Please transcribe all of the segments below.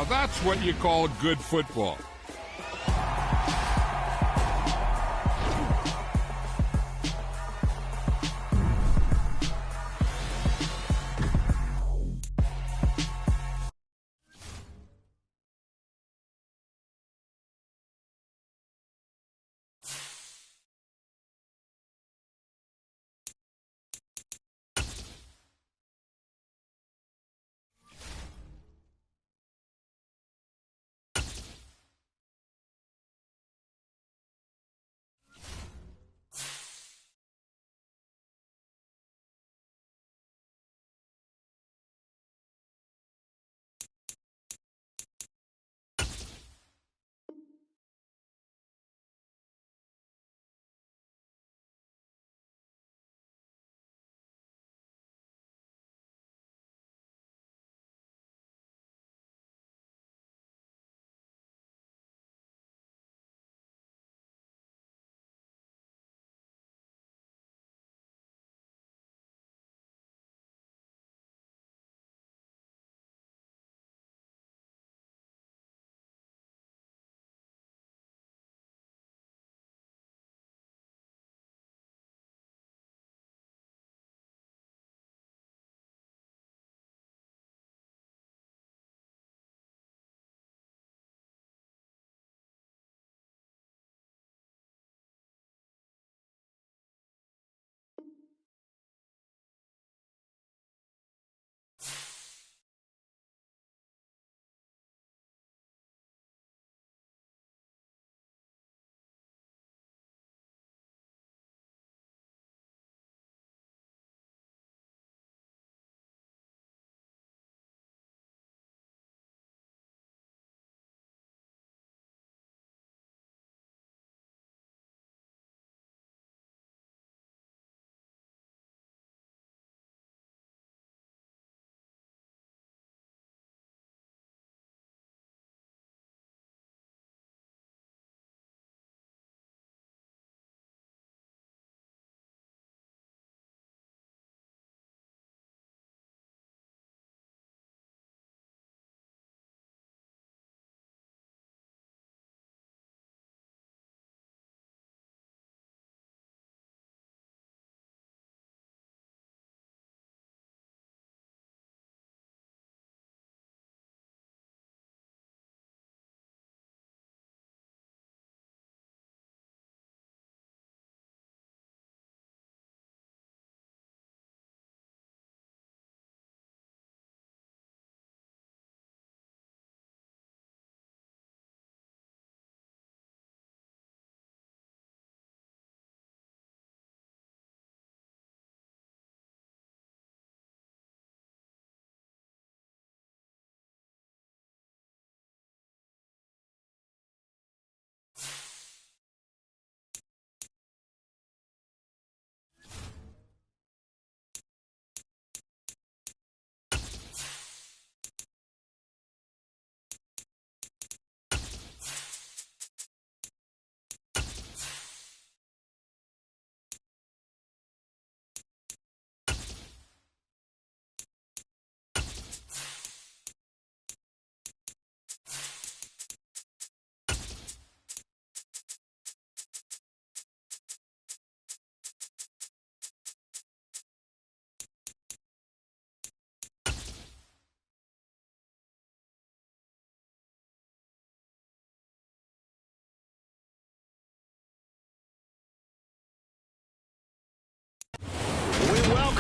Now that's what you call good football.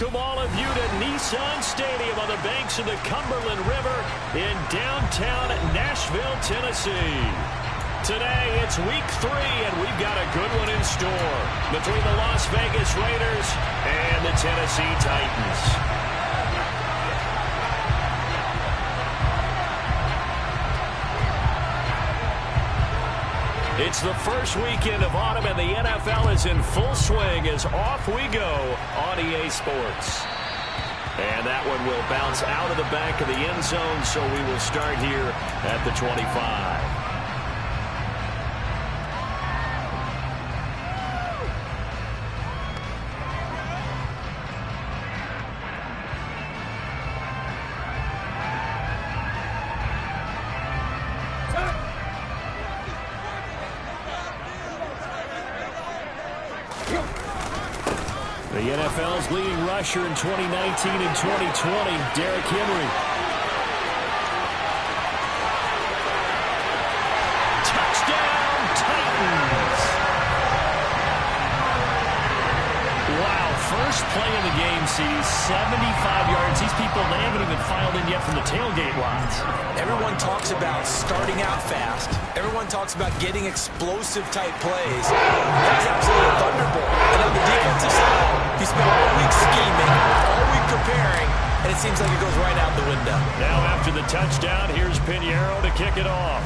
Welcome all of you to Nissan Stadium on the banks of the Cumberland River in downtown Nashville, Tennessee. Today, it's week 3, and we've got a good one in store between the Las Vegas Raiders and the Tennessee Titans. It's the first weekend of autumn, and the NFL is in full swing as off we go on EA Sports. And that one will bounce out of the back of the end zone, so we will start here at the 25. The NFL's leading rusher in 2019 and 2020, Derrick Henry. Touchdown, Titans! Wow, first play of the game sees 75 yards. These people, they haven't even filed in yet from the tailgate lines. Everyone talks about starting out fast. Everyone talks about getting explosive-type plays. That's absolutely a thunderbolt. And on the defensive side, he spent all week scheming, all week preparing, and it seems like it goes right out the window. Now after the touchdown, here's Pinheiro to kick it off.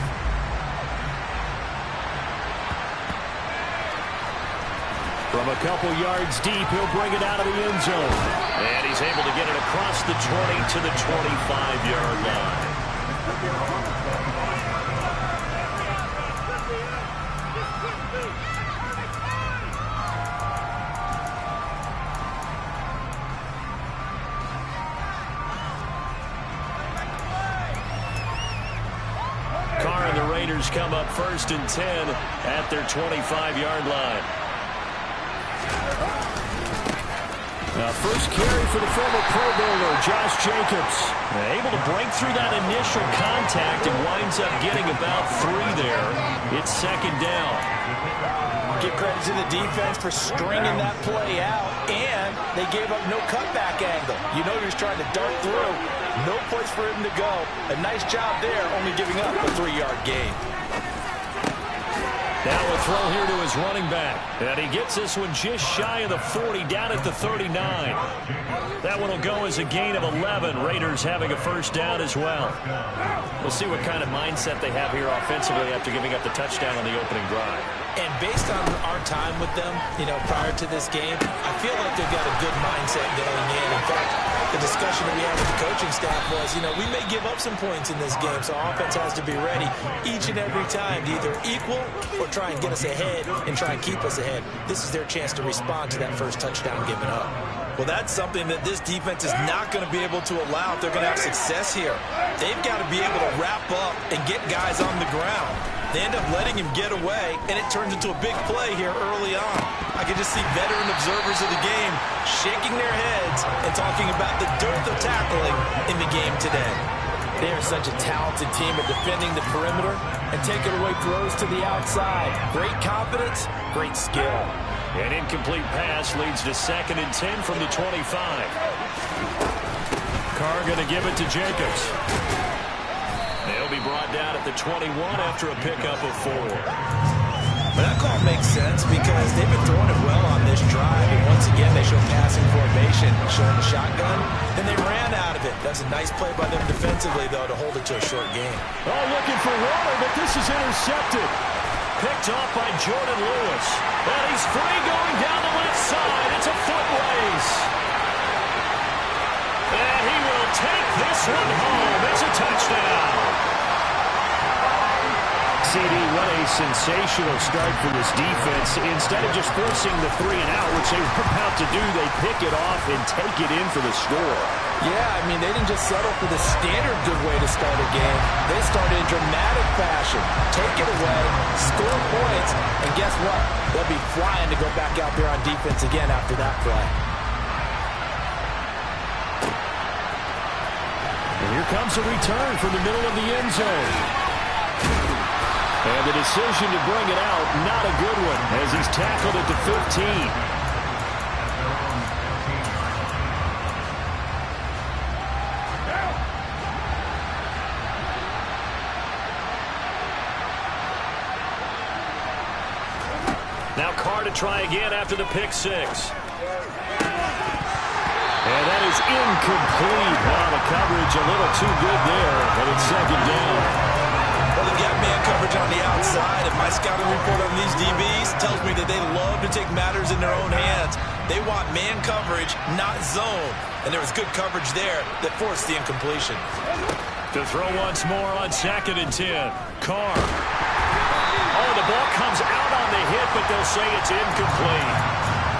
From a couple yards deep, he'll bring it out of the end zone. And he's able to get it across the 20 to the 25-yard line. Carr and the Raiders come up 1st and 10 at their 25-yard line. Now first carry for the former Pro Bowler, Josh Jacobs. Able to break through that initial contact and winds up getting about 3 there. It's 2nd down. Give credit to the defense for stringing that play out, and they gave up no cutback angle. You know he was trying to dart through. No place for him to go. A nice job there, only giving up a 3-yard gain. Now a throw here to his running back. And he gets this one just shy of the 40, down at the 39. That one will go as a gain of 11. Raiders having a first down as well. We'll see what kind of mindset they have here offensively after giving up the touchdown on the opening drive. And based on our time with them, prior to this game, I feel like they've got a good mindset going in. In fact, the discussion that we had with the coaching staff was, we may give up some points in this game, so offense has to be ready each and every time to either equal or try and get us ahead and try and keep us ahead. This is their chance to respond to that first touchdown given up. Well, that's something that this defense is not going to be able to allow if they're going to have success here. They've got to be able to wrap up and get guys on the ground. They end up letting him get away, and it turns into a big play here early on. I can just see veteran observers of the game shaking their heads and talking about the dearth of tackling in the game today. They are such a talented team at defending the perimeter and taking away throws to the outside. Great confidence, great skill. An incomplete pass leads to 2nd and 10 from the 25. Carr going to give it to Jacobs. They'll be brought down at the 21 after a pickup of 4. But that call makes sense because they've been throwing it well on this drive. And once again, they show passing formation, showing the shotgun, and they ran out of it. That's a nice play by them defensively, though, to hold it to a short game. Oh, looking for Waller, but this is intercepted. Picked off by Jordan Lewis. And he's free going down the left side. It's a foot race. And he will take this one home. It's a touchdown. CD, what a sensational start for this defense. Instead of just forcing the 3 and out, which they were about to do, they pick it off and take it in for the score. Yeah, they didn't just settle for the standard good way to start a game. They started in dramatic fashion. Take it away, score points, and guess what? They'll be flying to go back out there on defense again after that play. And here comes a return from the middle of the end zone. And the decision to bring it out, not a good one, as he's tackled at the 15. Now Carr to try again after the pick 6. And that is incomplete. Wow, the coverage a little too good there, but it's 2nd down. Well, they've got man coverage on the outside, and my scouting report on these DBs tells me that they love to take matters in their own hands. They want man coverage, not zone. And there was good coverage there that forced the incompletion. To throw once more on 2nd and 10. Carr. Oh, the ball comes out on the hit, but they'll say it's incomplete.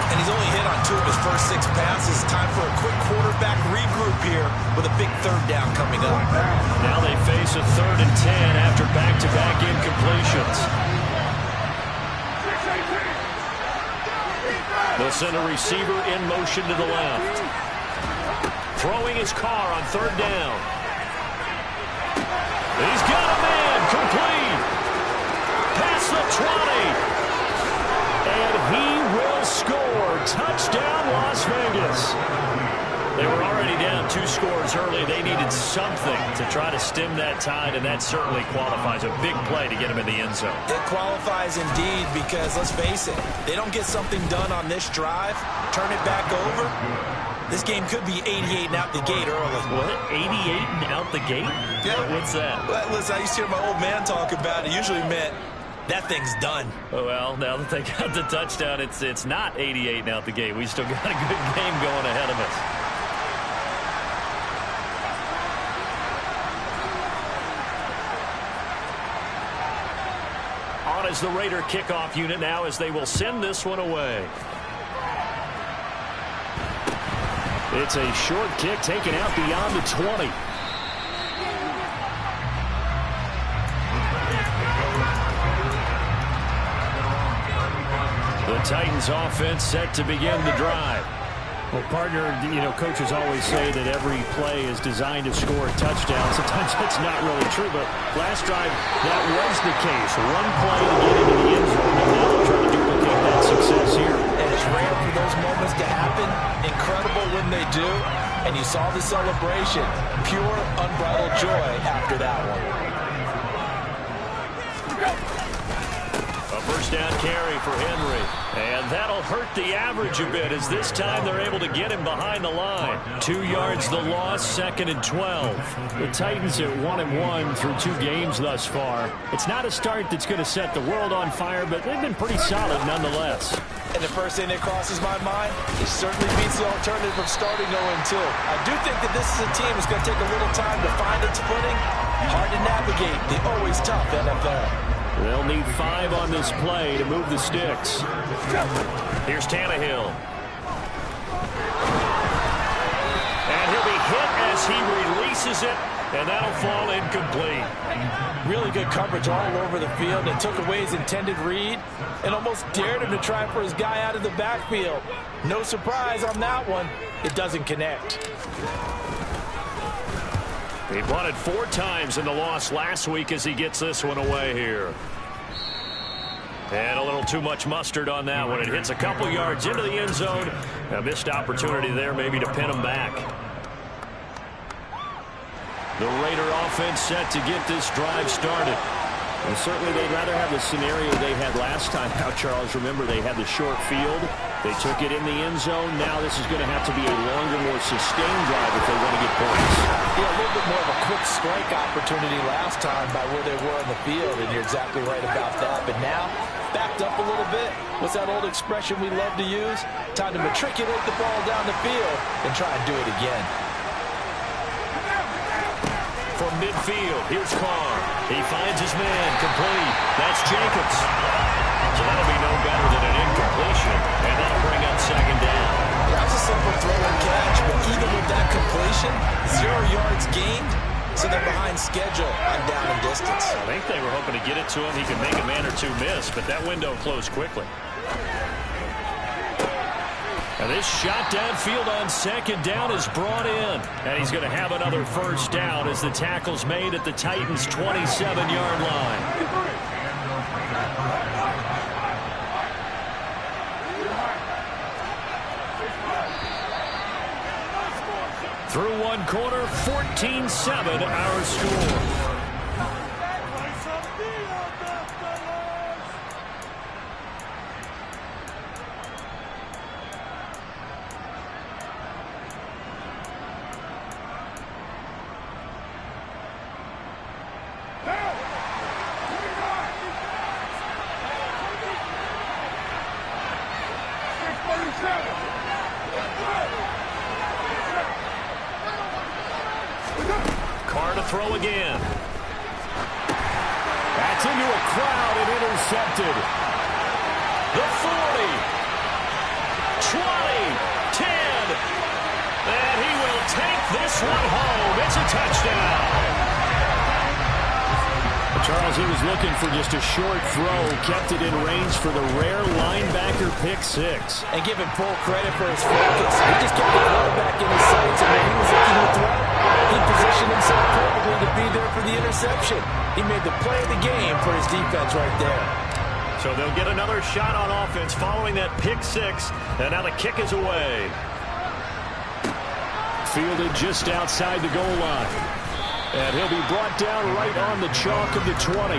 And he's only hit on 2 of his first 6 passes. Time for a quick quarterback regroup here with a big 3rd down coming up. Now they face a 3rd and 10 after back-to-back incompletions. They'll send a receiver in motion to the left. Throwing his car on third down. He's got a man, complete. Past the 20. And he will score. Touchdown, Las Vegas. They were already down 2 scores early. They needed something to try to stem that tide, and that certainly qualifies. A big play to get him in the end zone. It qualifies indeed because, let's face it, they don't get something done on this drive, turn it back over, this game could be 88 and out the gate early. What? 88 and out the gate? Yeah. What's that? Well, listen, I used to hear my old man talk about it. Usually meant that thing's done. Oh, well, now that they got the touchdown, it's not 88 and out the gate. We still got a good game going ahead of us. On as the Raider kickoff unit now as they will send this one away. It's a short kick taken out beyond the 20. The Titans offense set to begin the drive. Well, partner, coaches always say that every play is designed to score a touchdown. Sometimes that's not really true, but last drive, that was the case. One play to get into the end zone, and now they'll try to duplicate that success here. And it's rare for those moments to happen. Incredible when they do. And you saw the celebration. Pure, unbridled joy after that one. A first down carry for Henry. And that'll hurt the average a bit as this time they're able to get him behind the line. 2 yards the loss, 2nd and 12. The Titans at 1-1 through 2 games thus far. It's not a start that's going to set the world on fire, but they've been pretty solid nonetheless. And the first thing that crosses my mind, it certainly beats the alternative of starting 0-2. I do think that this is a team that's going to take a little time to find its footing. Hard to navigate the always tough NFL. They'll need 5 on this play to move the sticks. Here's Tannehill. And he'll be hit as he releases it, and that'll fall incomplete. Really good coverage all over the field. It took away his intended read and almost dared him to try for his guy out of the backfield. No surprise on that one. It doesn't connect. He punted 4 times in the loss last week as he gets this one away here. And a little too much mustard on that one. It hits a couple yards into the end zone. A missed opportunity there maybe to pin him back. The Raider offense set to get this drive started. And certainly they'd rather have the scenario they had last time out, Charles. Remember, they had the short field. They took it in the end zone. Now this is going to have to be a longer, more sustained drive if they want to get points. Yeah, a little bit more of a quick strike opportunity last time by where they were on the field, and you're exactly right about that. But now, backed up a little bit. What's that old expression we love to use? Time to matriculate the ball down the field and try and do it again. From midfield, here's Carr. He finds his man, complete. That's Jacobs. So that'll be no better than an incompletion, and that'll bring up 2nd down. That was a simple throw and catch, but even with that completion, 0 yards gained, so they're behind schedule on down and distance. I think they were hoping to get it to him. He could make a man or 2 miss, but that window closed quickly. And this shot downfield on 2nd down is brought in. And he's going to have another first down as the tackle's made at the Titans' 27-yard line. Through one quarter, 14-7 our score. Carr to throw again. That's into a crowd and intercepted. The 40, 20, 10. And he will take this one home. It's a touchdown. Charles, he was looking for just a short throw, kept it in range for the rare linebacker pick six. And give him full credit for his focus. He just kept the quarterback in his sights, and when he was looking to throw, he positioned himself perfectly to be there for the interception. He made the play of the game for his defense right there. So they'll get another shot on offense following that pick six, and now the kick is away. Fielded just outside the goal line. And he'll be brought down right on the chalk of the 20.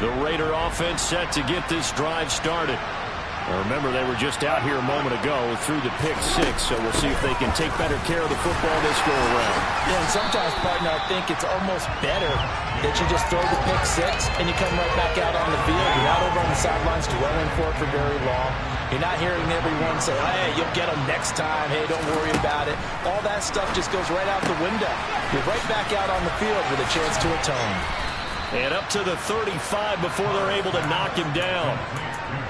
The Raider offense set to get this drive started. Now remember, they were just out here a moment ago through the pick six, so we'll see if they can take better care of the football this go-around. Yeah, and sometimes, partner, I think it's almost better that you just throw the pick six and you come right back out on the field. You're not over on the sidelines dwelling for it for very long. You're not hearing everyone say, hey, you'll get them next time. Hey, don't worry about it. All that stuff just goes right out the window. You're right back out on the field with a chance to atone. And up to the 35 before they're able to knock him down.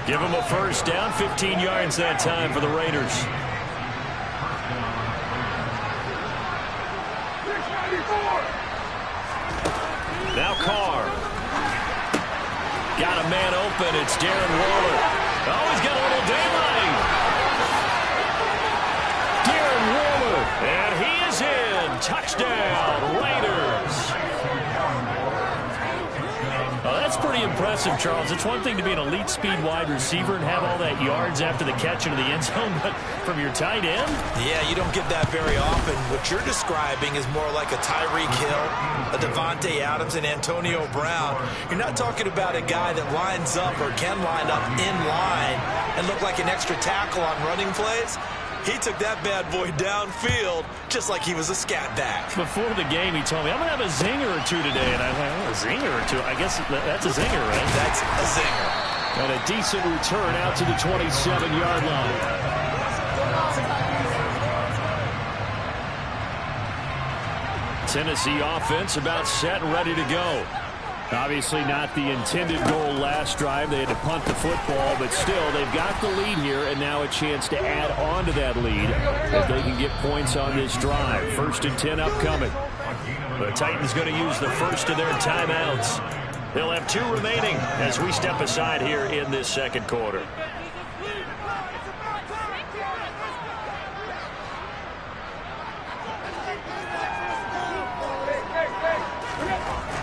Give him a first down, 15 yards that time for the Raiders. Now Carr. Got a man open. It's Darren Waller. Oh, he's got a little daylight. Darren Waller. And he is in. Touchdown, Raiders. That's pretty impressive, Charles. It's one thing to be an elite speed wide receiver and have all that yards after the catch into the end zone, but from your tight end? Yeah, you don't get that very often. What you're describing is more like a Tyreek Hill, a Devontae Adams, and Antonio Brown. You're not talking about a guy that lines up or can line up in line and look like an extra tackle on running plays. He took that bad boy downfield just like he was a scat back. Before the game, he told me, I'm going to have a zinger or two today. And I went, a zinger or two? I guess that's a zinger, right? That's a zinger. And a decent return out to the 27-yard line. Tennessee offense about set and ready to go. Obviously not the intended goal last drive. They had to punt the football, but still, they've got the lead here, and now a chance to add on to that lead if they can get points on this drive. 1st and 10 upcoming. The Titans going to use the first of their timeouts. They'll have 2 remaining as we step aside here in this second quarter.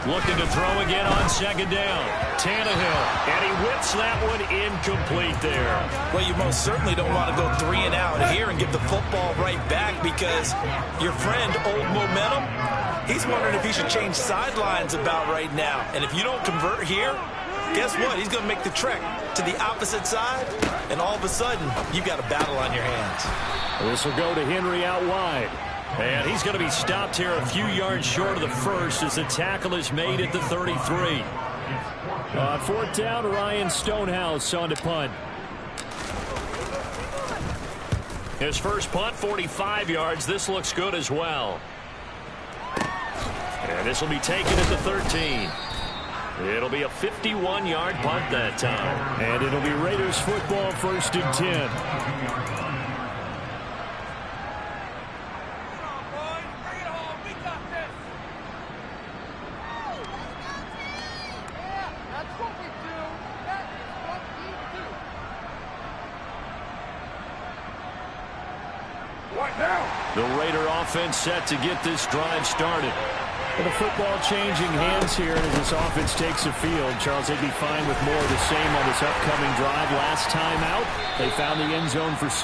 Looking to throw again on second down. Tannehill, and he whips that one incomplete there. Well, you most certainly don't want to go 3 and out here and give the football right back because your friend, Old Momentum, he's wondering if he should change sidelines about right now. And if you don't convert here, guess what? He's going to make the trek to the opposite side, and all of a sudden, you've got a battle on your hands. This will go to Henry out wide. And he's going to be stopped here a few yards short of the first as the tackle is made at the 33. 4th down, Ryan Stonehouse on to punt. His first punt, 45 yards. This looks good as well. And this will be taken at the 13. It'll be a 51-yard punt that time. And it'll be Raiders football, 1st and 10. The Raider offense set to get this drive started. Well, the football changing hands here, and as this offense takes the field, Charles, they'd be fine with more of the same on this upcoming drive. Last time out, they found the end zone for 6.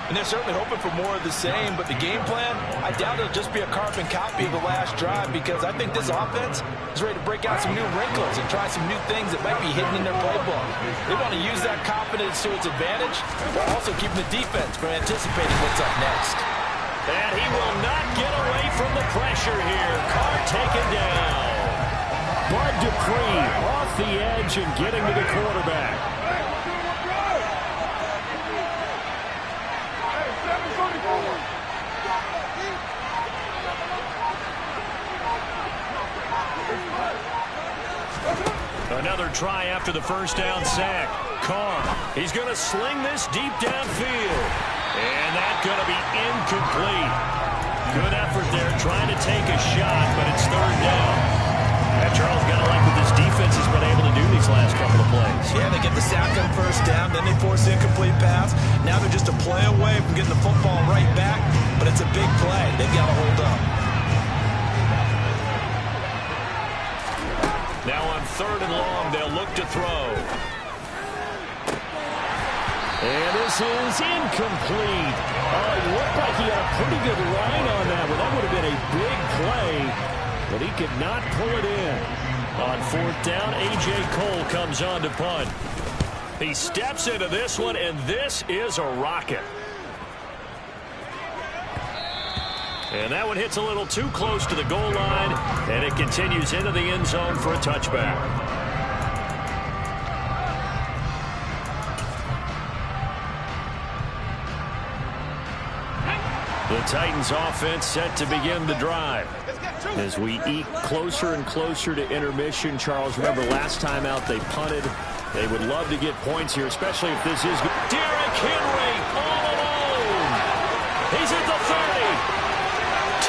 And they're certainly hoping for more of the same, but the game plan, I doubt it'll just be a carbon copy of the last drive because I think this offense is ready to break out some new wrinkles and try some new things that might be hidden in their playbook. They want to use that confidence to its advantage while also keeping the defense from anticipating what's up next. And he will not get away from the pressure here. Carr taken down. Bud Dupree off the edge and getting to the quarterback. Another try after the first down sack. Carr, he's going to sling this deep downfield. And that's going to be incomplete. Good effort there trying to take a shot, but it's third down. And Charles, got to like what this defense has been able to do these last couple of plays. Yeah, they get the sack on first down, then they force the incomplete pass. Now they're just a play away from getting the football right back, but it's a big play. They've got to hold up. Now on third and long, they'll look to throw. And this is incomplete. It looked like he had a pretty good line on that one. That would have been a big play, but he could not pull it in. On fourth down, A.J. Cole comes on to punt. He steps into this one, and this is a rocket. And that one hits a little too close to the goal line, and it continues into the end zone for a touchback. The Titans offense set to begin the drive. As we eke closer and closer to intermission, Charles, remember last time out they punted. They would love to get points here, especially if this is good. Derrick Henry all alone. He's at the 30.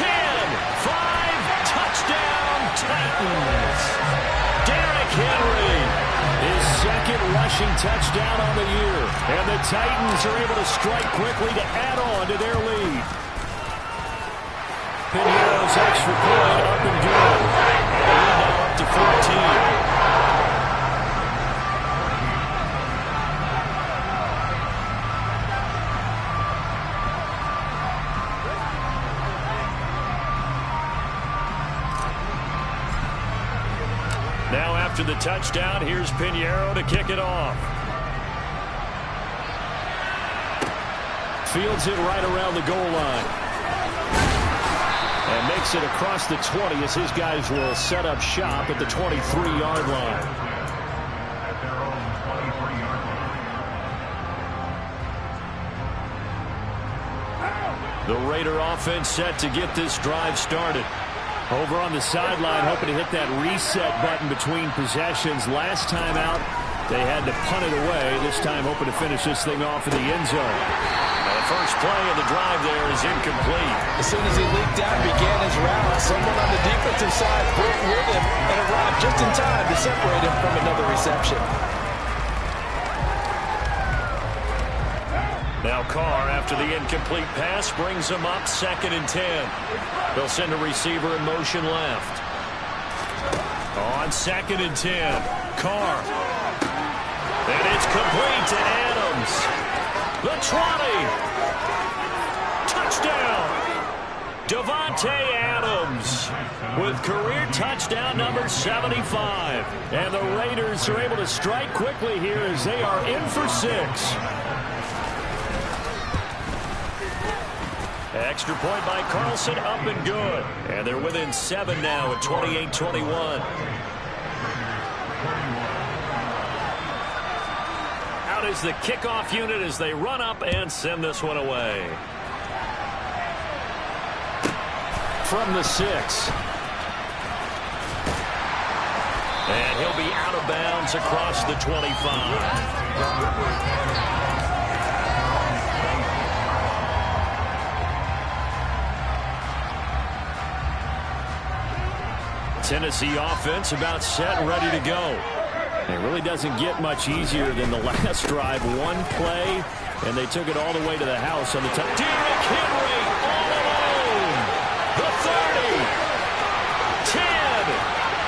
10, 5, touchdown Titans. Derrick Henry, his second rushing touchdown on the year. And the Titans are able to strike quickly to add on to their lead. Pinero's extra point up and good. And now up to 14. Now after the touchdown, here's Pinheiro to kick it off. Fields it right around the goal line. And makes it across the 20 as his guys will set up shop at the 23-yard line. The Raider offense set to get this drive started. Over on the sideline, hoping to hit that reset button between possessions. Last time out, they had to punt it away. This time, hoping to finish this thing off in the end zone. Now, the first play of the drive there is incomplete. As soon as he leaked out and began his route, someone on the defensive side broke with him and arrived just in time to separate him from another reception. Now Carr, after the incomplete pass, brings him up 2nd and 10. They'll send a receiver in motion left. On 2nd and 10, Carr. And it's complete to Adams. The 20. Touchdown. Davante Adams with career touchdown number 75. And the Raiders are able to strike quickly here as they are in for 6. Extra point by Carlson, up and good. And they're within 7 now at 28-21. Out is the kickoff unit as they run up and send this one away. From the 6. And he'll be out of bounds across the 25. Tennessee offense about set and ready to go. It really doesn't get much easier than the last drive. One play, and they took it all the way to the house on the top. Derrick Henry all alone. The 30. 10.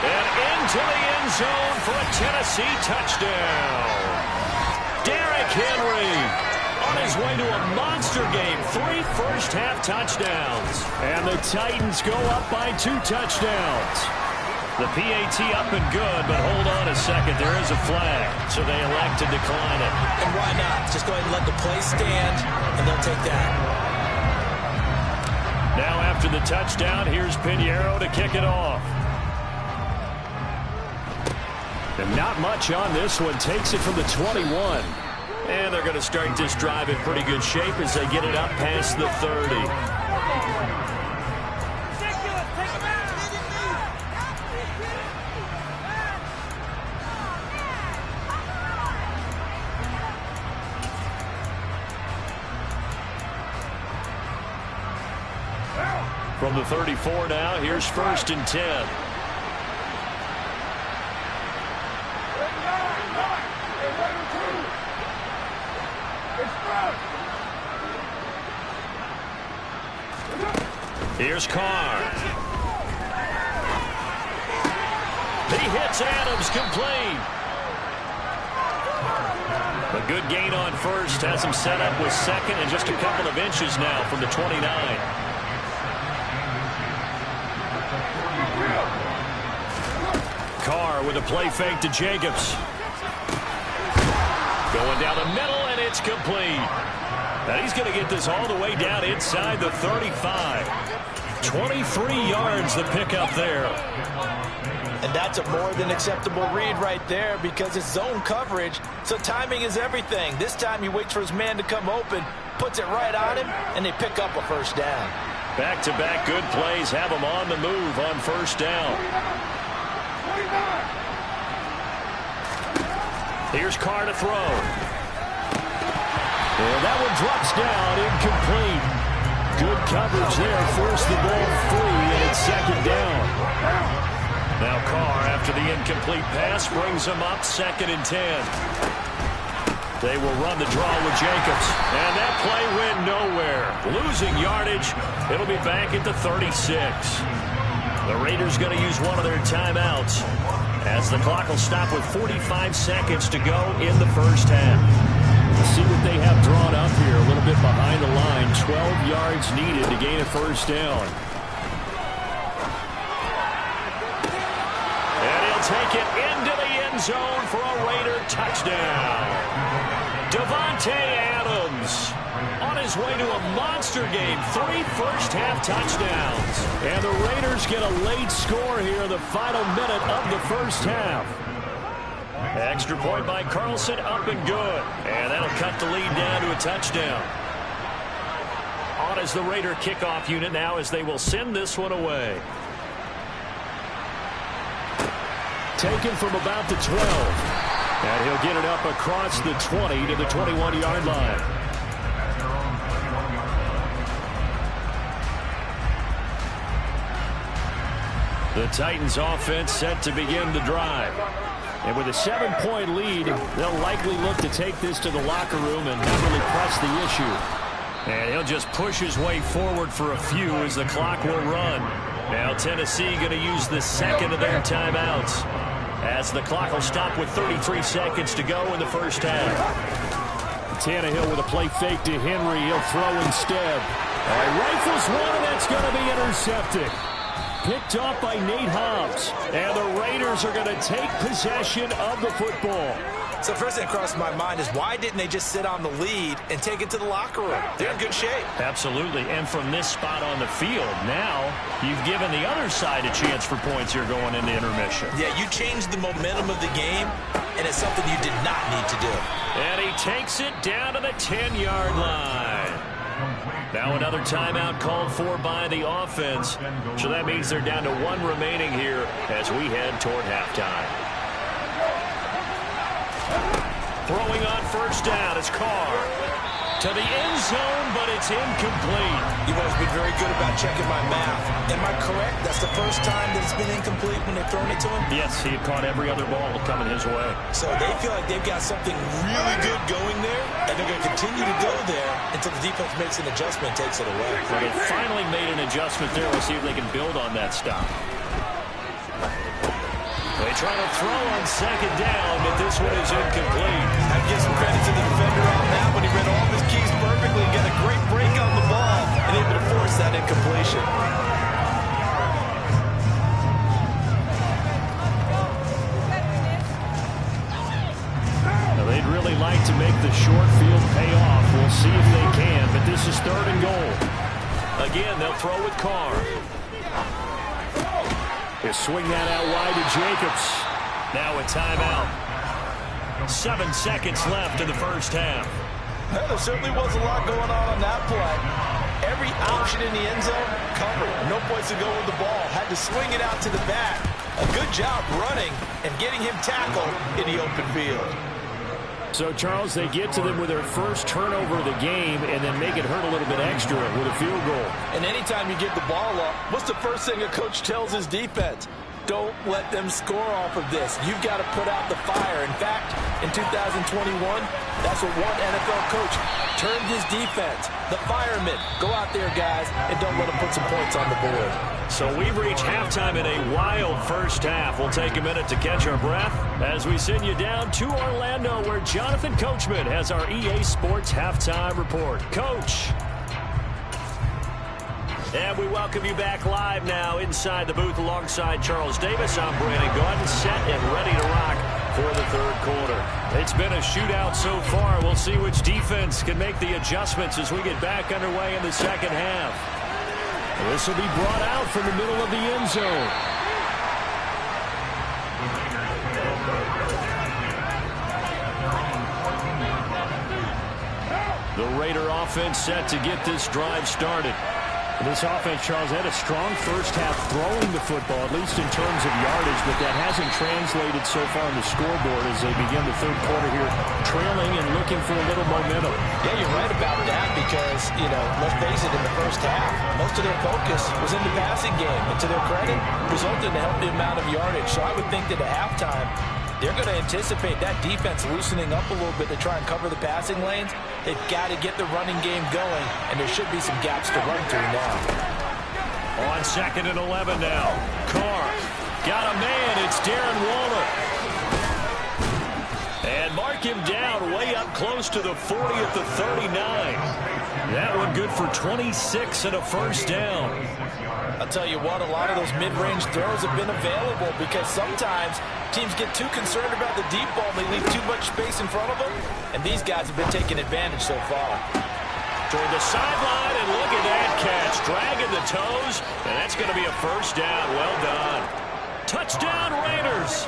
And into the end zone for a Tennessee touchdown. Derrick Henry on his way to a monster game. 3 first-half touchdowns. And the Titans go up by 2 touchdowns. The PAT up and good, but hold on a second. There is a flag, so they elect to decline it. And why not? Just go ahead and let the play stand, and they'll take that. Now after the touchdown, here's Pinheiro to kick it off. And not much on this one. Takes it from the 21. And they're going to start this drive in pretty good shape as they get it up past the 30. from the 34 now. Here's 1st and 10. Here's Carr. He hits Adams complete. A good gain on 1st. Has him set up with 2nd and just a couple of inches now from the 29. Carr with a play fake to Jacobs. Going down the middle, and it's complete. And he's going to get this all the way down inside the 35. 23 yards the pickup there. And that's a more than acceptable read right there because it's zone coverage, so timing is everything. This time he waits for his man to come open, puts it right on him, and they pick up a 1st down. Back-to-back good plays have him on the move on 1st down. Here's Carr to throw. And that one drops down, incomplete. Good coverage there, forced the ball free, and it's 2nd down. Now Carr, after the incomplete pass, brings him up 2nd and 10. They will run the draw with Jacobs. And that play went nowhere. Losing yardage. It'll be back at the 36. The Raiders going to use one of their timeouts as the clock will stop with 45 seconds to go in the 1st half. Let's see what they have drawn up here. A little bit behind the line. 12 yards needed to gain a 1st down. Take it into the end zone for a Raider touchdown. Davante Adams on his way to a monster game. 3 first-half touchdowns. And the Raiders get a late score here in the final minute of the 1st half. Extra point by Carlson, up and good. And that'll cut the lead down to a touchdown. On is the Raider kickoff unit now as they will send this one away. Taken from about the 12. And he'll get it up across the 20 to the 21-yard line. The Titans offense set to begin the drive. And with a 7-point lead, they'll likely look to take this to the locker room and not really press the issue. And he'll just push his way forward for a few as the clock will run. Now Tennessee going to use the 2nd of their timeouts as the clock will stop with 33 seconds to go in the 1st half. Tannehill with a play fake to Henry. He'll throw instead. All right, rifles one, and that's going to be intercepted. Picked off by Nate Hobbs. And the Raiders are going to take possession of the football. So first thing that crossed my mind is why didn't they just sit on the lead and take it to the locker room? They're in good shape. Absolutely. And from this spot on the field, now you've given the other side a chance for points here going into intermission. Yeah, you changed the momentum of the game, and it's something you did not need to do. And he takes it down to the 10-yard line. Now another timeout called for by the offense. So that means they're down to 1 remaining here as we head toward halftime. Throwing on 1st down is Carr. To the end zone, but it's incomplete. You've always been very good about checking my math. Am I correct? That's the first time that it's been incomplete when they've thrown it to him? Yes, he had caught every other ball coming his way. So they feel like they've got something really good going there, and they're going to continue to go there until the defense makes an adjustment and takes it away. Well, they finally made an adjustment there. We'll see if they can build on that stop. They try to throw on 2nd down, but this one is incomplete. I give some credit to the defender on that one. He read all of his keys perfectly and got a great break on the ball and able to force that incompletion. Now, they'd really like to make the short field pay off. We'll see if they can, but this is 3rd and goal. Again, they'll throw with Carr. He'll swing that out wide to Jacobs. Now a timeout. 7 seconds left in the 1st half. Well, there certainly was a lot going on that play. Every option in the end zone covered. No place to go with the ball. Had to swing it out to the back. A good job running and getting him tackled in the open field. So, Charles, they get to them with their first turnover of the game and then make it hurt a little bit extra with a field goal. And anytime you give the ball up, what's the first thing a coach tells his defense? Don't let them score off of this. You've got to put out the fire. In fact, in 2021, that's what one NFL coach termed his defense. The firemen. Go out there, guys, and don't let them put some points on the board. So we've reached halftime in a wild first half. We'll take a minute to catch our breath as we send you down to Orlando, where Jonathan Coachman has our EA Sports Halftime Report. Coach. And we welcome you back live now inside the booth alongside Charles Davis. I'm Brandon Gordon, set and ready to rock for the third quarter. It's been a shootout so far. We'll see which defense can make the adjustments as we get back underway in the second half. This will be brought out from the middle of the end zone. The Raider offense set to get this drive started. This offense, Charles, had a strong first half throwing the football, at least in terms of yardage, but that hasn't translated so far on the scoreboard as they begin the third quarter here, trailing and looking for a little momentum. Yeah, you're right about that because, let's face it, in the first half, most of their focus was in the passing game. And to their credit, resulted in a healthy amount of yardage. So I would think that at halftime, they're going to anticipate that defense loosening up a little bit to try and cover the passing lanes. They've got to get the running game going, and there should be some gaps to run through now. On 2nd and 11 now. Carr got a man. It's Darren Waller. And mark him down way up close to the 40 at the 39. That one good for 26 and a first down. I'll tell you what, a lot of those mid-range throws have been available because sometimes teams get too concerned about the deep ball and they leave too much space in front of them, and these guys have been taking advantage so far. Toward the sideline, and look at that catch, dragging the toes, and that's going to be a first down. Well done. Touchdown, Raiders.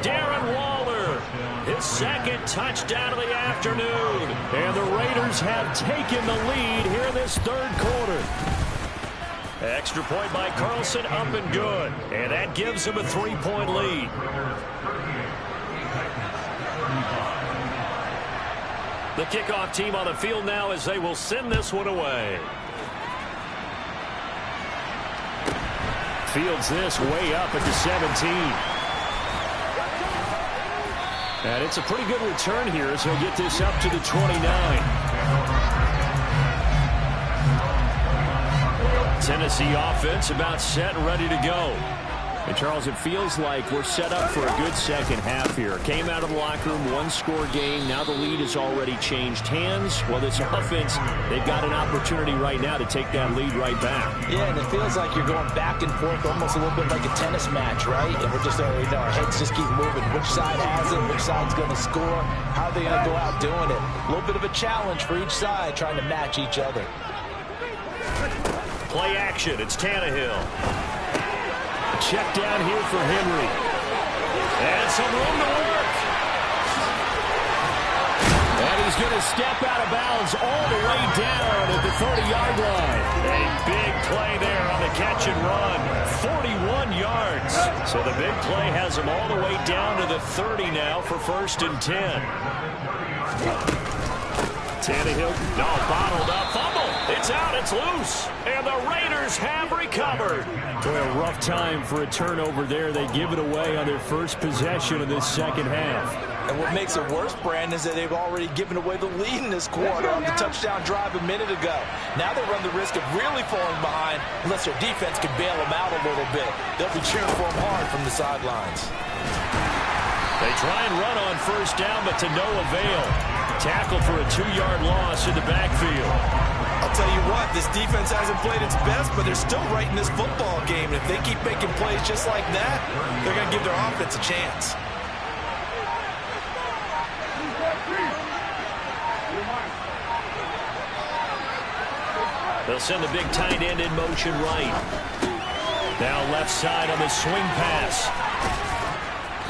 Darren Waller, his second touchdown of the afternoon, and the Raiders have taken the lead here in this third quarter. Extra point by Carlson, up and good. And that gives him a 3-point lead. The kickoff team on the field now as they will send this one away. Fields this way up at the 17. And it's a pretty good return here as he'll get this up to the 29. Tennessee offense about set and ready to go. And, Charles, it feels like we're set up for a good second half here. Came out of the locker room, one-score game. Now the lead has already changed hands. Well, this offense, they've got an opportunity right now to take that lead right back. Yeah, and it feels like you're going back and forth almost a little bit like a tennis match, right? And we're just our heads just keep moving. Which side has it? Which side's going to score? How are they going to go out doing it? A little bit of a challenge for each side trying to match each other. Play action. It's Tannehill. A check down here for Henry. And some room to work. And he's going to step out of bounds all the way down at the 30-yard line. A big play there on the catch and run. 41 yards. So the big play has him all the way down to the 30 now for 1st and 10. Tannehill, bottled up, fumble. It's out, it's loose. And the Raiders have recovered. Boy, a rough time for a turnover there. They give it away on their first possession of this second half. And what makes it worse, Brandon, is that they've already given away the lead in this quarter on the touchdown drive a minute ago. Now they run the risk of really falling behind unless their defense can bail them out a little bit. They'll be cheering for them hard from the sidelines. They try and run on first down, but to no avail. Tackle for a 2-yard loss in the backfield. I'll tell you what, this defense hasn't played its best, but they're still right in this football game. And if they keep making plays just like that, they're going to give their offense a chance. They'll send the big tight end in motion right. Now left side on the swing pass.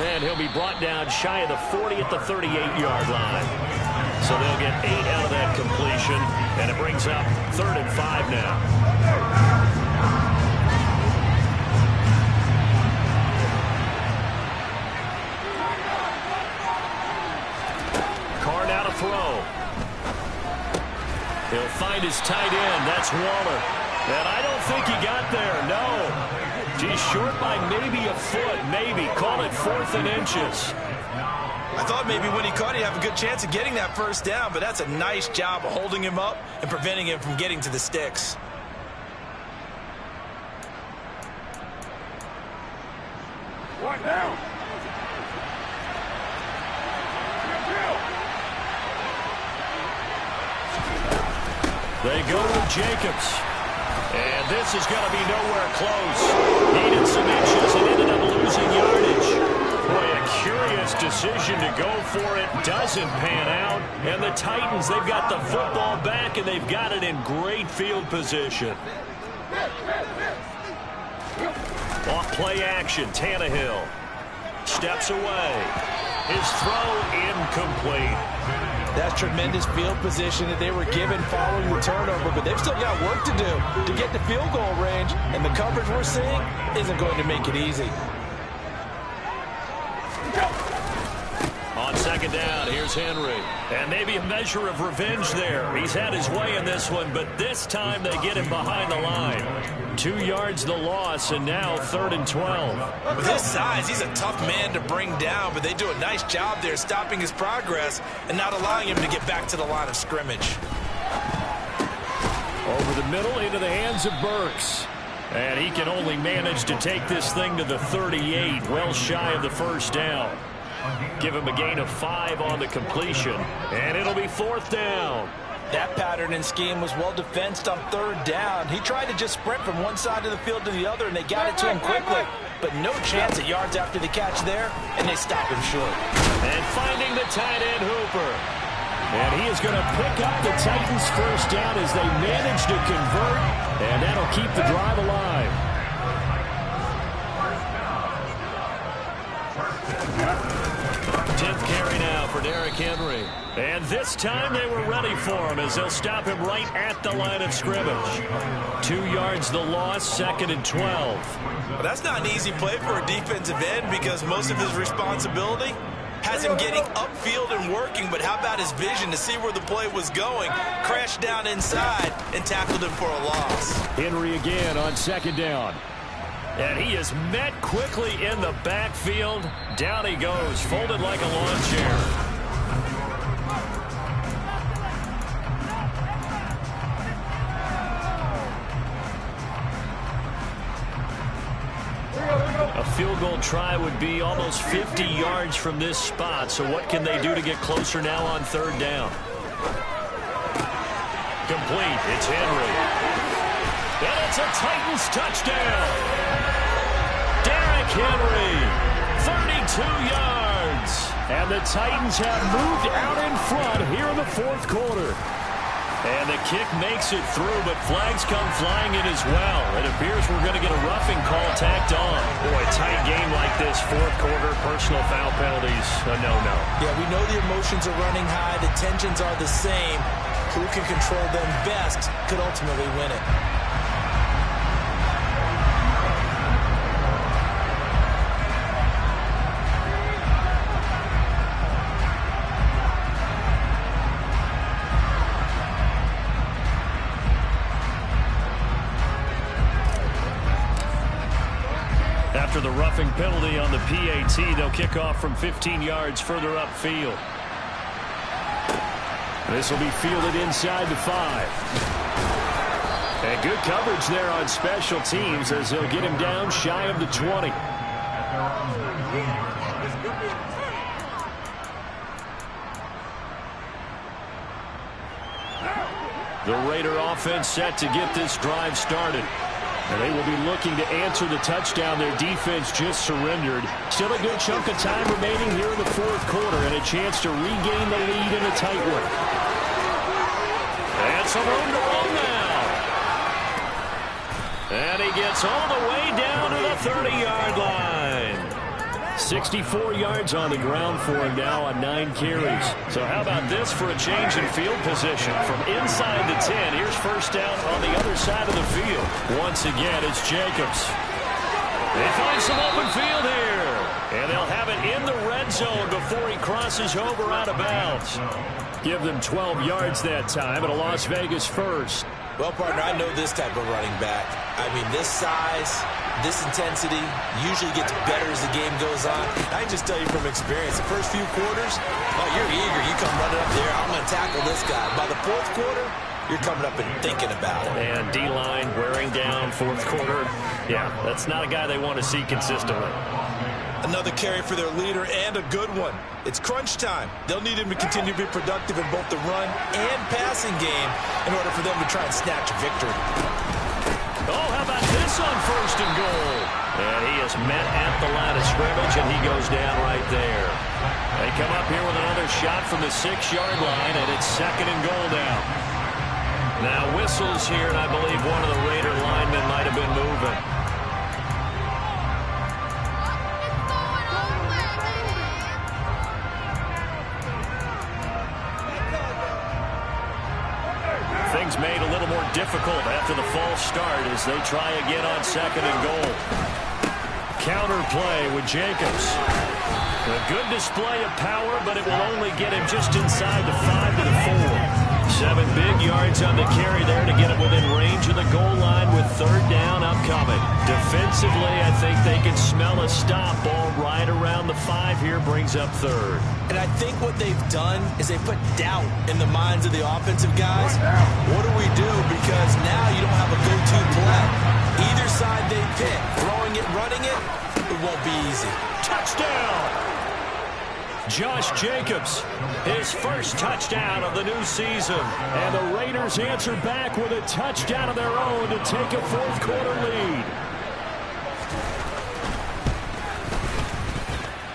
And he'll be brought down shy of the 40 at the 38-yard line. So they'll get 8 out of that completion, and it brings up 3rd and 5 now. throw. He'll find his tight end. That's Waller. And I don't think he got there. No. He's short by maybe a foot. Maybe. Call it 4th and inches. I thought maybe when he caught, he'd have a good chance of getting that first down, but that's a nice job of holding him up and preventing him from getting to the sticks. One down. They go with Jacobs. And this is going to be nowhere close. Needed some inches and ended up losing yardage. Boy, a curious decision to go for it. Doesn't pan out. And the Titans, they've got the football back, and they've got it in great field position. Off play action, Tannehill steps away. His throw incomplete. That's tremendous field position that they were given following the turnover, but they've still got work to do to get to field goal range, and the coverage we're seeing isn't going to make it easy. On second down, here's Henry. And maybe a measure of revenge there. He's had his way in this one, but this time they get him behind the line. 2 yards the loss, and now 3rd and 12. With his size, he's a tough man to bring down, but they do a nice job there stopping his progress and not allowing him to get back to the line of scrimmage. Over the middle into the hands of Burks. And he can only manage to take this thing to the 38, well shy of the first down. Give him a gain of 5 on the completion, and it'll be 4th down. That pattern and scheme was well defensed on 3rd down. He tried to just sprint from one side of the field to the other, and they got it to him quickly. But no chance at yards after the catch there, and they stop him short. And finding the tight end, Hooper. And he is going to pick up the Titans' first down as they manage to convert, and that'll keep the drive alive. Carry now for Derrick Henry. And this time they were ready for him as they'll stop him right at the line of scrimmage. 2 yards the loss, 2nd and 12. Well, that's not an easy play for a defensive end because most of his responsibility has him getting upfield and working, but how about his vision to see where the play was going, crashed down inside, and tackled him for a loss. Henry again on 2nd down. And he is met quickly in the backfield. Down he goes, folded like a lawn chair. A field goal try would be almost 50 yards from this spot. So what can they do to get closer now on 3rd down? Complete. It's Henry. And it's a Titans touchdown. Derrick Henry, 32 yards. And the Titans have moved out in front here in the 4th quarter. And the kick makes it through, but flags come flying in as well. It appears we're going to get a roughing call tacked on. Boy, a tight game like this, 4th quarter, personal foul penalties, a no-no. Yeah, we know the emotions are running high. The tensions are the same. Who can control them best could ultimately win it. After the roughing penalty on the PAT, they'll kick off from 15 yards further upfield. This will be fielded inside the 5. And good coverage there on special teams as they'll get him down shy of the 20. The Raider offense set to get this drive started. And they will be looking to answer the touchdown their defense just surrendered. Still a good chunk of time remaining here in the 4th quarter and a chance to regain the lead in a tight one. And some room to roll now. And he gets all the way down to the 30-yard line. 64 yards on the ground for him now on 9 carries. So how about this for a change in field position? From inside the 10, here's first down on the other side of the field. Once again, it's Jacobs. They find some open field here. And they'll have it in the red end zone before he crosses over out of bounds. Give them 12 yards that time, and a Las Vegas first. Well, partner, I know this type of running back. I mean, this size, this intensity usually gets better as the game goes on. I can just tell you from experience, the first few quarters, oh, you're eager. You come running up there, I'm going to tackle this guy. By the fourth quarter, you're coming up and thinking about it. And D-line wearing down fourth quarter. Yeah, that's not a guy they want to see consistently. Another carry for their leader, and a good one. It's crunch time. They'll need him to continue to be productive in both the run and passing game in order for them to try and snatch a victory. Oh, how about this on first and goal? And he is met at the line of scrimmage, and he goes down right there. They come up here with another shot from the 6-yard line, and it's second and goal down. Now whistles here, and I believe one of the Raider linemen might have been moving. Things made a little more difficult after the false start as they try again on second and goal. Counter play with Jacobs. A good display of power, but it will only get him just inside the 5 to the 4. 7 big yards on the carry there to get him within range of the goal line with third down upcoming. Defensively, I think they can smell a stop. Ball right around the 5 here, brings up third. And I think what they've done is they put doubt in the minds of the offensive guys. What do we do? Because now you don't have a go-to play. Either side they pick, throwing it, running it, it won't be easy. Touchdown! Josh Jacobs, his first touchdown of the new season. And the Raiders answer back with a touchdown of their own to take a fourth quarter lead.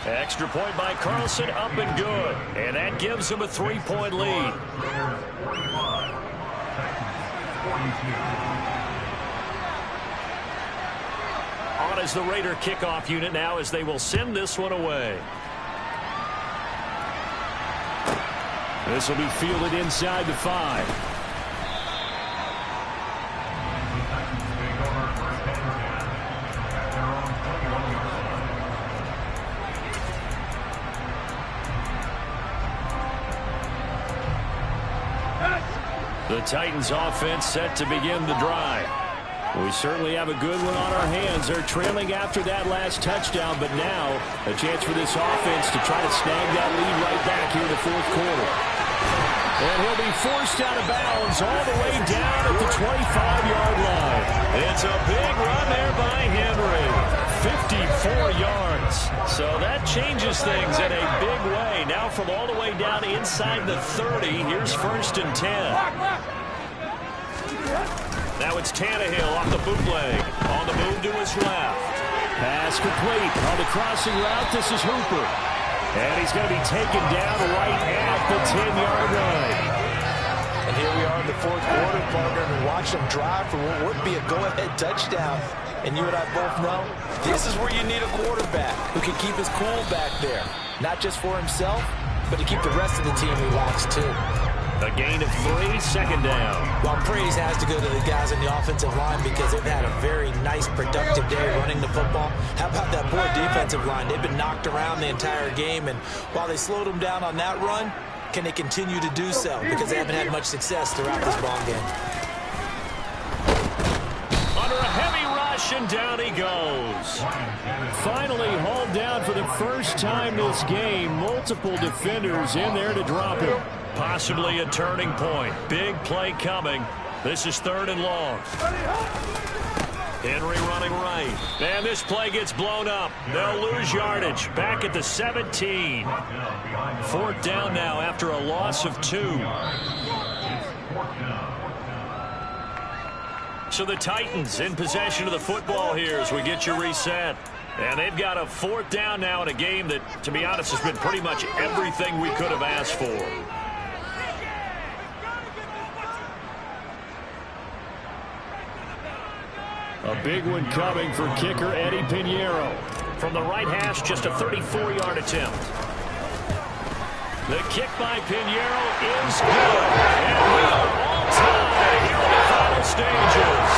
Extra point by Carlson, up and good. And that gives them a 3-point lead. On is the Raider kickoff unit now as they will send this one away. This will be fielded inside the 5. The Titans offense set to begin the drive. We certainly have a good one on our hands. They're trailing after that last touchdown, but now a chance for this offense to try to snag that lead right back here in the fourth quarter. And he'll be forced out of bounds all the way down at the 25-yard line. It's a big run there by Henry. 54 yards. So that changes things in a big way. Now from all the way down inside the 30, here's first and 10. Now it's Tannehill off the bootleg. On the move to his left. Pass complete. On the crossing route, this is Hooper. And he's going to be taken down right at the 10-yard line. And here we are in the fourth quarter, partner, and watch them drive for what would be a go-ahead touchdown. And you and I both know this is where you need a quarterback who can keep his cool back there. Not just for himself, but to keep the rest of the team relaxed, too. A gain of 3, second down. Well, praise has to go to the guys on the offensive line because they've had a very nice, productive day running the football. How about that poor defensive line? They've been knocked around the entire game, and while they slowed them down on that run, can they continue to do so? Because they haven't had much success throughout this ball game. Under a heavy rush, and down he goes. Finally hauled down for the first time this game. Multiple defenders in there to drop him. Possibly a turning point. Big play coming. This is third and long. Henry running right. And this play gets blown up. They'll lose yardage. Back at the 17. Fourth down now after a loss of 2. So the Titans in possession of the football here as we get you reset. And they've got a fourth down now in a game that, to be honest, has been pretty much everything we could have asked for. A big one coming for kicker Eddie Pinheiro. From the right hash, just a 34-yard attempt. The kick by Pinheiro is good. And we are all tied here in the final stages.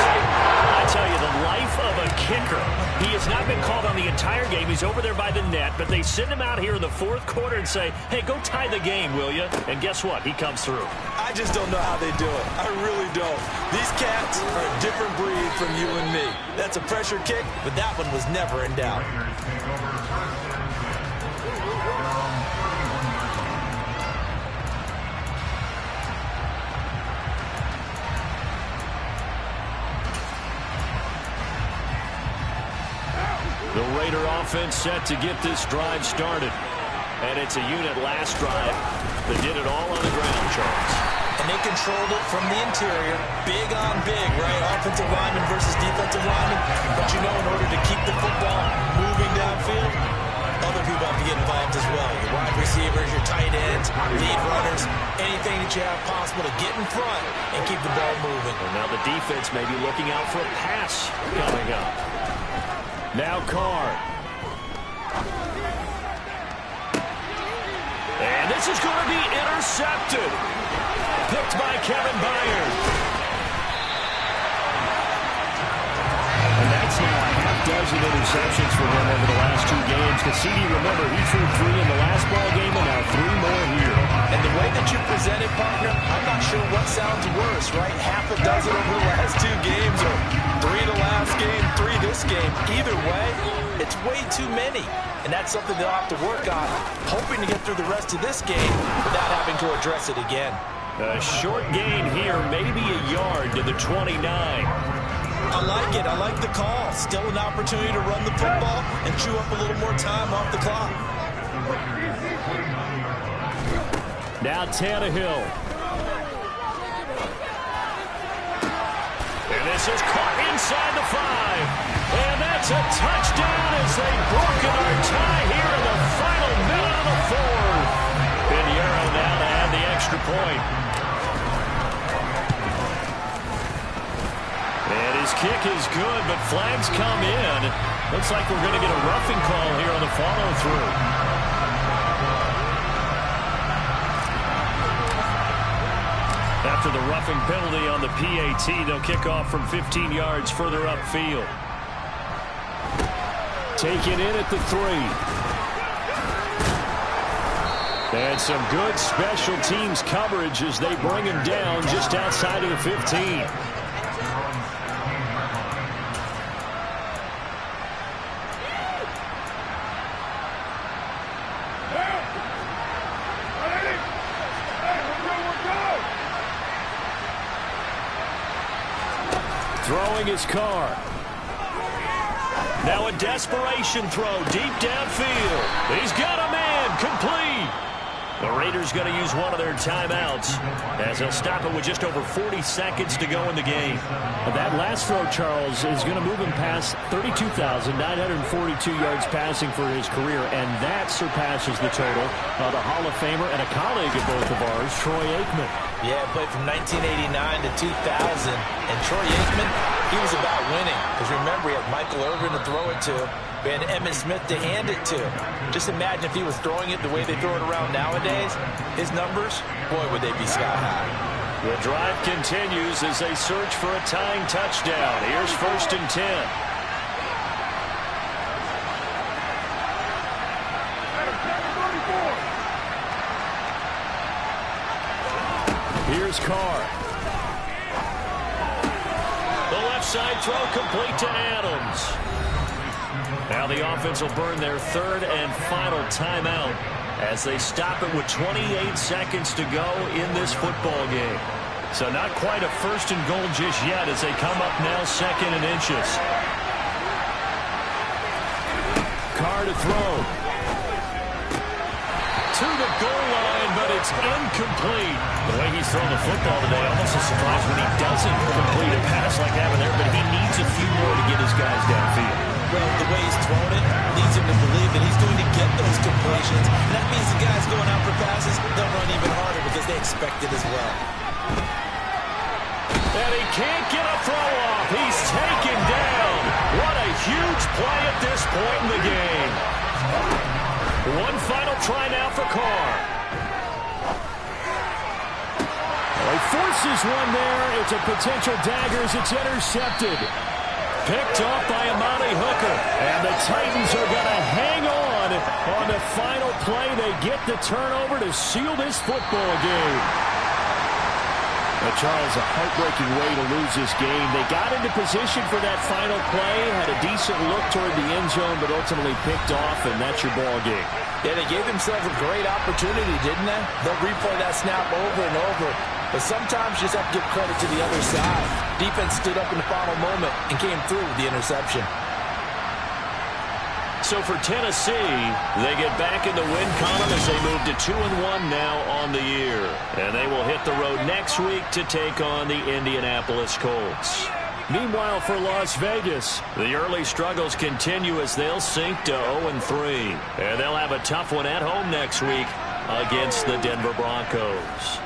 I tell you, the life of a kicker. He has not been called on the entire game. He's over there by the net, but they send him out here in the fourth quarter and say, hey, go tie the game, will you? And guess what? He comes through. I just don't know how they do it. I really don't. These cats are a different breed from you and me. That's a pressure kick, but that one was never in doubt. The Raider offense set to get this drive started. And it's a unit last drive that did it all on the ground, Charles. And they controlled it from the interior. Big on big, right? Offensive lineman versus defensive lineman. But you know, in order to keep the football moving downfield, other people have to get involved as well. Your wide receivers, your tight ends, lead runners, anything that you have possible to get in front and keep the ball moving. And now the defense may be looking out for a pass coming up. Now Carr. And this is going to be intercepted. Picked by Kevin Byard. And that's now a half dozen interceptions for him over the last two games. Because CD, remember, he threw 3 in the last ball game and now 3 more here. And the way that you present it, partner, I'm not sure what sounds worse, right? Half a dozen over the last 2 games or 3 the last game, 3 this game. Either way, it's way too many. And that's something they'll have to work on, hoping to get through the rest of this game without having to address it again. A short gain here, maybe a yard to the 29. I like it. I like the call. Still an opportunity to run the football and chew up a little more time off the clock. Now Tannehill. And this is caught inside the 5. And that's a touchdown as they've broken our tie here in the final minute of the 4th. Pinheiro now to add the extra point. And his kick is good, but flags come in. Looks like we're going to get a roughing call here on the follow-through. After the roughing penalty on the PAT, they'll kick off from 15 yards further upfield. Taken in at the 3. And some good special teams coverage as they bring him down just outside of the 15. Throwing his car. Now a desperation throw deep downfield. He's got a man complete. The Raiders going to use one of their timeouts as they'll stop it with just over 40 seconds to go in the game. That last throw, Charles, is going to move him past 32,942 yards passing for his career, and that surpasses the total of the Hall of Famer and a colleague of both of ours, Troy Aikman. Yeah, played from 1989 to 2000, and Troy Aikman, he was about winning. Because remember, he had Michael Irvin to throw it to, and Emmitt Smith to hand it to. Just imagine if he was throwing it the way they throw it around nowadays, his numbers, boy, would they be sky high. The drive continues as they search for a tying touchdown. Here's 1st and 10. Here's Carr. The left side throw complete to Adams. Now the offense will burn their 3rd and final timeout as they stop it with 28 seconds to go in this football game. So not quite a 1st and goal just yet as they come up now 2nd and inches. Carr to throw. To the goal line, but it's incomplete. The way he's thrown the football today, almost a surprise when he doesn't complete a pass like that one there, but he needs a few more to get his guys downfield. Well, the way he's thrown it leads him to believe that he's going to get those completions. And that means the guys going out for passes, they'll run even harder because they expect it as well. And he can't get a throw off. He's taken down. What a huge play at this point in the game. One final try now for Carr. Well, he forces one there. It's a potential dagger as it's intercepted. picked off by Amani Hooker. And the Titans are going to hang on the final play. They get the turnover to seal this football game. Charles, a heartbreaking way to lose this game. They got into position for that final play, had a decent look toward the end zone, but ultimately picked off, and that's your ball game. Yeah, they gave themselves a great opportunity, didn't they? They'll replay that snap over and over. But sometimes you just have to give credit to the other side. Defense stood up in the final moment and came through with the interception. So for Tennessee, they get back in the win column as they move to 2-1 now on the year. And they will hit the road next week to take on the Indianapolis Colts. Meanwhile, for Las Vegas, the early struggles continue as they'll sink to 0-3. And they'll have a tough one at home next week against the Denver Broncos.